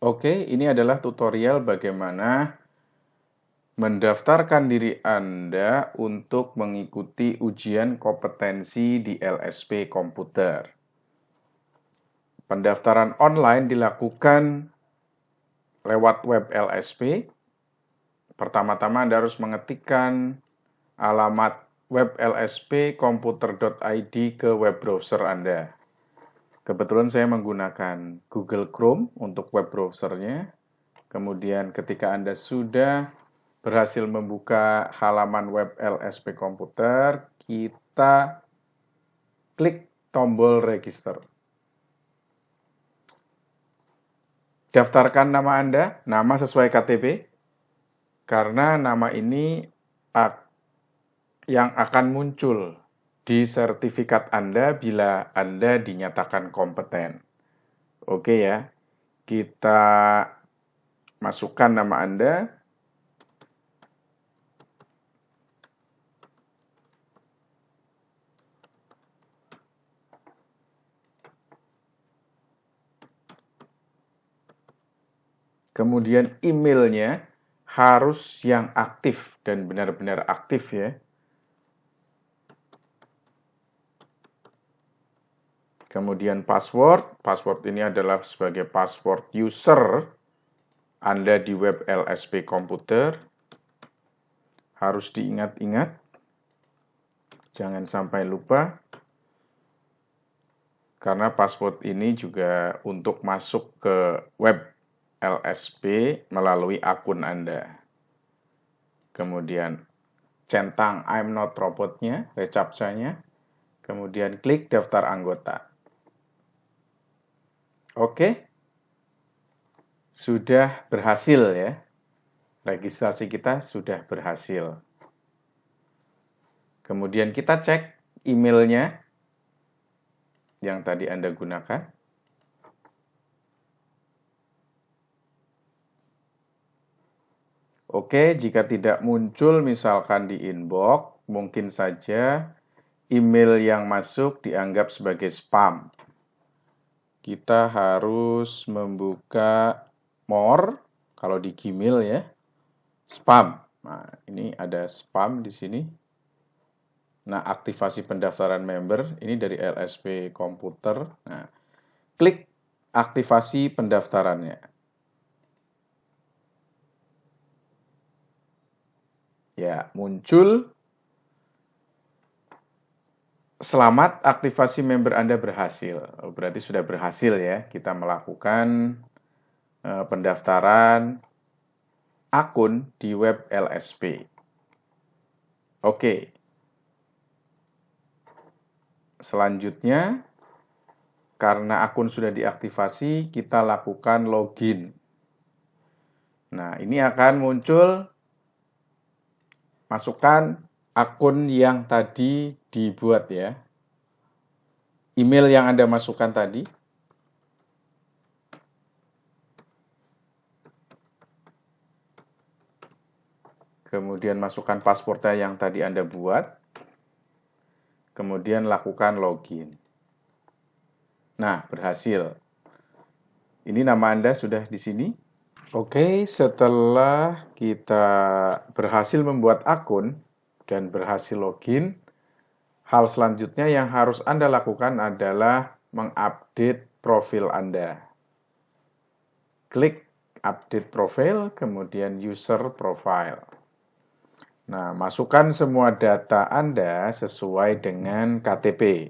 Oke, ini adalah tutorial bagaimana mendaftarkan diri Anda untuk mengikuti ujian kompetensi di LSP Komputer. Pendaftaran online dilakukan lewat web LSP. Pertama-tama Anda harus mengetikkan alamat web lspkomputer.id ke web browser Anda. Kebetulan saya menggunakan Google Chrome untuk web browsernya. Kemudian ketika Anda sudah berhasil membuka halaman web LSP Komputer, kita klik tombol register. Daftarkan nama Anda, nama sesuai KTP, karena nama ini yang akan muncul di sertifikat Anda bila Anda dinyatakan kompeten. Oke ya, kita masukkan nama Anda. Kemudian emailnya harus yang aktif dan benar-benar aktif ya. Kemudian password ini adalah sebagai password user Anda di web LSP Komputer. Harus diingat-ingat, jangan sampai lupa. Karena password ini juga untuk masuk ke web LSP melalui akun Anda. Kemudian centang I'm not robotnya, recaptcha-nya. Kemudian klik daftar anggota. Oke. Sudah berhasil ya. Registrasi kita sudah berhasil. Kemudian kita cek emailnya yang tadi Anda gunakan. Oke, jika tidak muncul misalkan di inbox, mungkin saja email yang masuk dianggap sebagai spam. Kita harus membuka more, kalau di Gmail ya, spam. Nah, ini ada spam di sini. Nah, aktivasi pendaftaran member, ini dari LSP Komputer. Nah, klik aktivasi pendaftarannya. Ya, muncul. Selamat, aktivasi member Anda berhasil. Berarti sudah berhasil ya, kita melakukan pendaftaran akun di web LSP. Oke. Selanjutnya, karena akun sudah diaktifasi, kita lakukan login. Nah, ini akan muncul, masukkan akun yang tadi dibuat ya. Email yang Anda masukkan tadi. Kemudian masukkan passwordnya yang tadi Anda buat. Kemudian lakukan login. Nah, berhasil. Ini nama Anda sudah di sini. Oke, setelah kita berhasil membuat akun dan berhasil login, hal selanjutnya yang harus Anda lakukan adalah mengupdate profil Anda. Klik update profil, kemudian user profile. Nah, masukkan semua data Anda sesuai dengan KTP.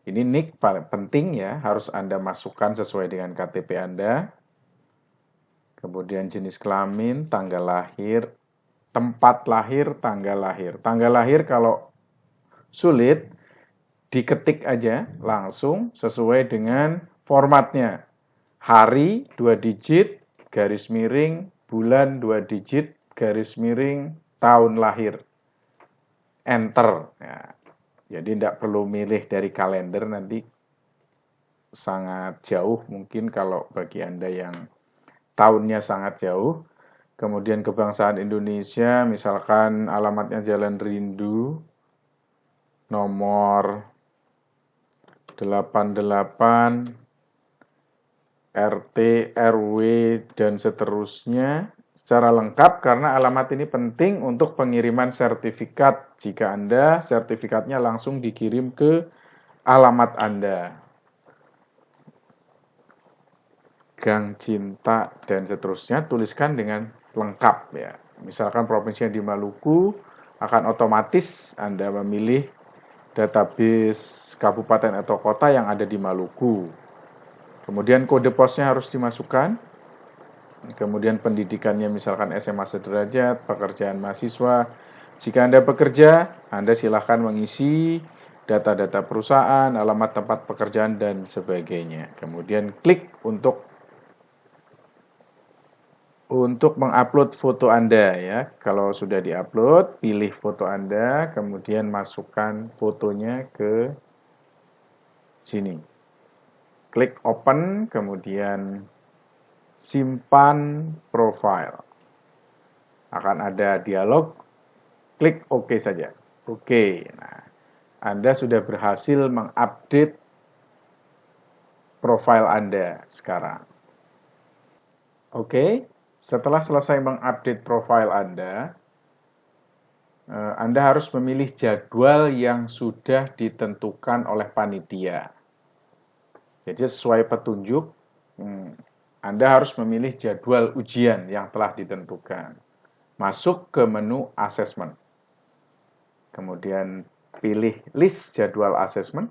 Ini NIK paling penting ya, harus Anda masukkan sesuai dengan KTP Anda. Kemudian jenis kelamin, tanggal lahir, tempat lahir, tanggal lahir. Tanggal lahir kalau sulit, diketik aja langsung sesuai dengan formatnya. Hari 2 digit, garis miring, bulan 2 digit, garis miring, tahun lahir. Enter. Ya, jadi tidak perlu milih dari kalender, nanti sangat jauh mungkin kalau bagi Anda yang tahunnya sangat jauh. Kemudian kebangsaan Indonesia, misalkan alamatnya Jalan Rindu, nomor 88 RT, RW, dan seterusnya secara lengkap karena alamat ini penting untuk pengiriman sertifikat jika Anda sertifikatnya langsung dikirim ke alamat Anda. Gang Cinta dan seterusnya tuliskan dengan lengkap ya. Misalkan provinsi yang di Maluku, akan otomatis Anda memilih database kabupaten atau kota yang ada di Maluku. Kemudian kode posnya harus dimasukkan. Kemudian pendidikannya misalkan SMA sederajat, pekerjaan mahasiswa. Jika Anda bekerja, Anda silahkan mengisi data-data perusahaan, alamat tempat pekerjaan, dan sebagainya. Kemudian klik untuk mengupload foto Anda ya. Kalau sudah diupload, pilih foto Anda, kemudian masukkan fotonya ke sini. Klik open, kemudian simpan profile. Akan ada dialog, klik OK saja. Oke. Nah, Anda sudah berhasil mengupdate profile Anda sekarang. Oke. Setelah selesai mengupdate profile Anda harus memilih jadwal yang sudah ditentukan oleh panitia. Jadi sesuai petunjuk, Anda harus memilih jadwal ujian yang telah ditentukan. Masuk ke menu assessment. Kemudian pilih list jadwal assessment.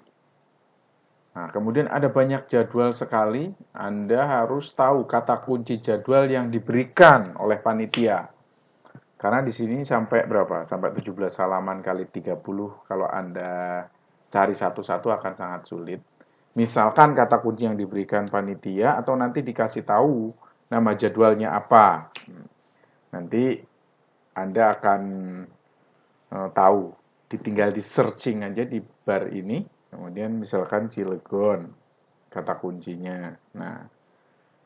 Nah, kemudian ada banyak jadwal sekali. Anda harus tahu kata kunci jadwal yang diberikan oleh panitia. Karena di sini sampai berapa? Sampai 17 halaman kali 30. Kalau Anda cari satu-satu akan sangat sulit. Misalkan kata kunci yang diberikan panitia atau nanti dikasih tahu nama jadwalnya apa. Nanti Anda akan tahu. Tinggal di searching aja di bar ini. Kemudian misalkan Cilegon, kata kuncinya. Nah,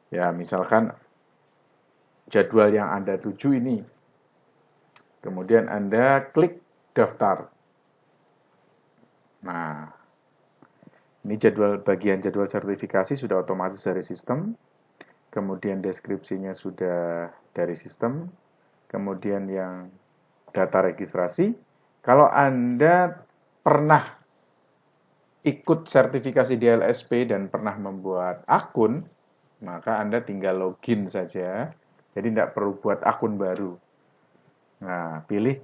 ya misalkan jadwal yang Anda tuju ini. Kemudian Anda klik daftar. Nah, ini bagian jadwal sertifikasi sudah otomatis dari sistem. Kemudian deskripsinya sudah dari sistem. Kemudian yang data registrasi. Kalau Anda pernah ikut sertifikasi di LSP dan pernah membuat akun, maka Anda tinggal login saja. Jadi tidak perlu buat akun baru. Nah, pilih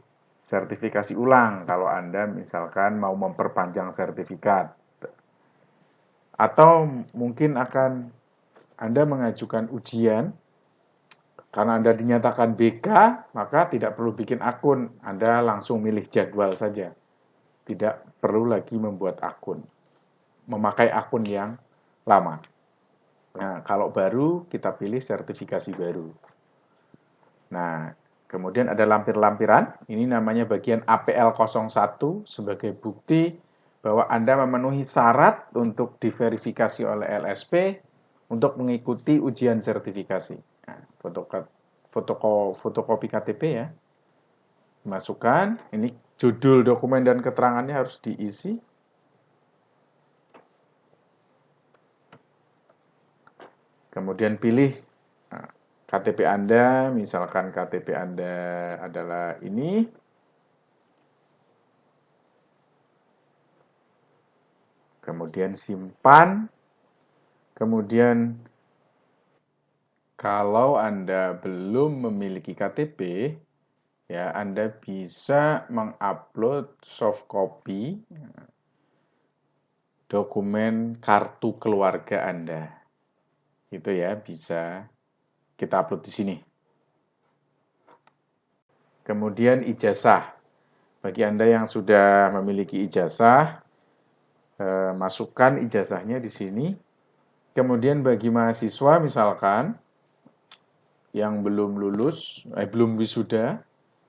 sertifikasi ulang kalau Anda misalkan mau memperpanjang sertifikat. Atau mungkin Anda mengajukan ujian, karena Anda dinyatakan BK, maka tidak perlu bikin akun. Anda langsung milih jadwal saja. Tidak perlu lagi membuat akun. Memakai akun yang lama. Nah, kalau baru, kita pilih sertifikasi baru. Nah, kemudian ada lampir-lampiran. Ini namanya bagian APL 01 sebagai bukti bahwa Anda memenuhi syarat untuk diverifikasi oleh LSP untuk mengikuti ujian sertifikasi. Nah, fotokopi KTP ya. Masukkan, ini judul dokumen dan keterangannya harus diisi. Kemudian pilih KTP Anda, misalkan KTP Anda adalah ini. Kemudian simpan. Kemudian kalau Anda belum memiliki KTP, ya Anda bisa mengupload soft copy dokumen kartu keluarga Anda. Itu ya, bisa kita upload di sini. Kemudian ijazah. Bagi Anda yang sudah memiliki ijazah, masukkan ijazahnya di sini. Kemudian bagi mahasiswa misalkan yang belum lulus, belum wisuda,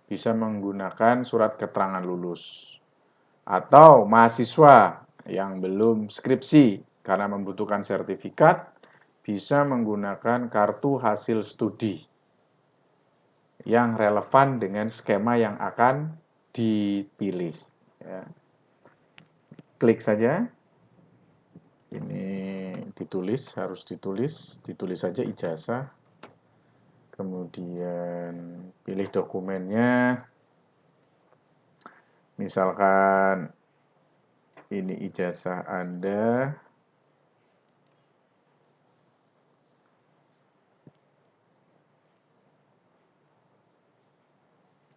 bisa menggunakan surat keterangan lulus. Atau mahasiswa yang belum skripsi karena membutuhkan sertifikat, bisa menggunakan kartu hasil studi yang relevan dengan skema yang akan dipilih. Ya. Klik saja. Ini harus ditulis saja ijazah. Kemudian pilih dokumennya. Misalkan ini ijazah Anda.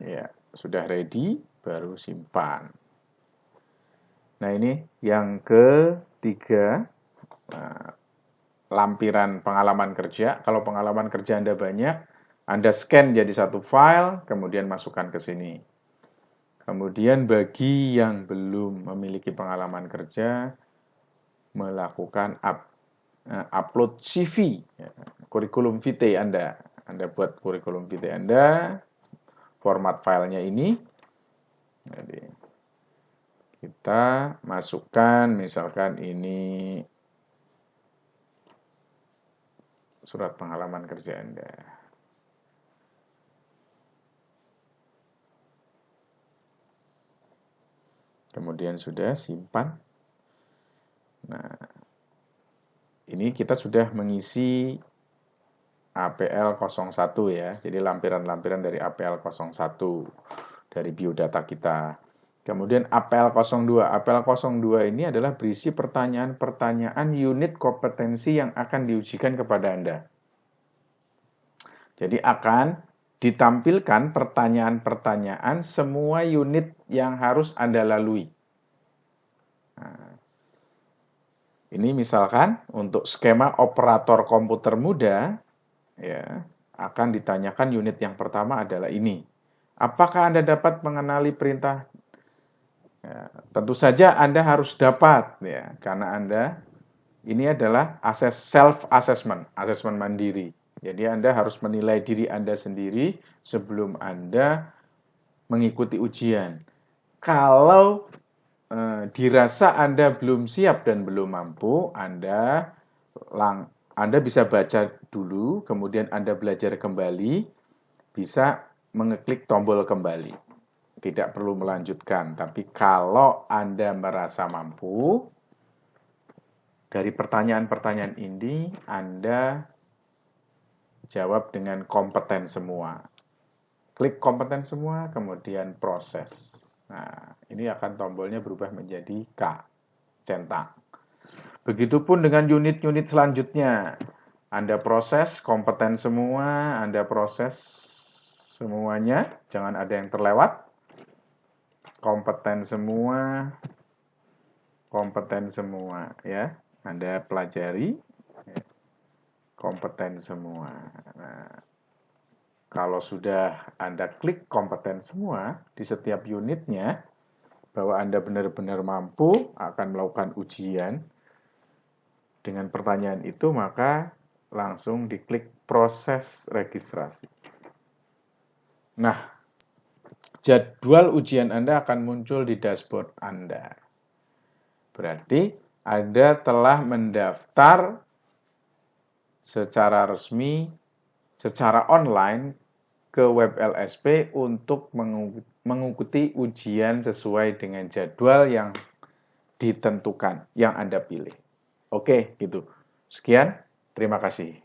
Ya, sudah ready, baru simpan. Nah, ini yang ketiga, lampiran pengalaman kerja. Kalau pengalaman kerja Anda banyak, Anda scan jadi satu file, kemudian masukkan ke sini. Kemudian bagi yang belum memiliki pengalaman kerja, melakukan upload CV, kurikulum vitae Anda. Anda buat kurikulum vitae Anda, format filenya ini. Jadi, kita masukkan misalkan ini surat pengalaman kerja Anda. Kemudian sudah simpan. Nah, ini kita sudah mengisi APL 01 ya. Jadi lampiran-lampiran dari APL 01 dari biodata kita. Kemudian APL 02. APL 02 ini adalah berisi pertanyaan-pertanyaan unit kompetensi yang akan diujikan kepada Anda. Jadi akan ditampilkan pertanyaan-pertanyaan semua unit yang harus Anda lalui. Nah, ini misalkan untuk skema operator komputer muda, ya, akan ditanyakan unit yang pertama adalah ini. Apakah Anda dapat mengenali perintah? Ya, tentu saja Anda harus dapat, ya, karena Anda ini adalah self-assessment, asesmen mandiri. Jadi Anda harus menilai diri Anda sendiri sebelum Anda mengikuti ujian. Kalau dirasa Anda belum siap dan belum mampu, Anda bisa baca dulu, kemudian Anda belajar kembali, bisa mengeklik tombol kembali. Tidak perlu melanjutkan, tapi kalau Anda merasa mampu, dari pertanyaan-pertanyaan ini Anda jawab dengan kompeten semua. Klik kompeten semua, kemudian proses. Nah, ini akan tombolnya berubah menjadi K, centang. Begitupun dengan unit-unit selanjutnya. Anda proses kompeten semua, Anda proses semuanya, jangan ada yang terlewat. Kompeten semua, ya. Anda pelajari, kompeten semua. Nah, kalau sudah Anda klik kompeten semua di setiap unitnya, bahwa Anda benar-benar mampu akan melakukan ujian dengan pertanyaan itu, maka langsung diklik proses registrasi. Nah, jadwal ujian Anda akan muncul di dashboard Anda. Berarti Anda telah mendaftar secara resmi, secara online ke web LSP untuk mengikuti ujian sesuai dengan jadwal yang ditentukan, yang Anda pilih. Oke, gitu. Sekian, terima kasih.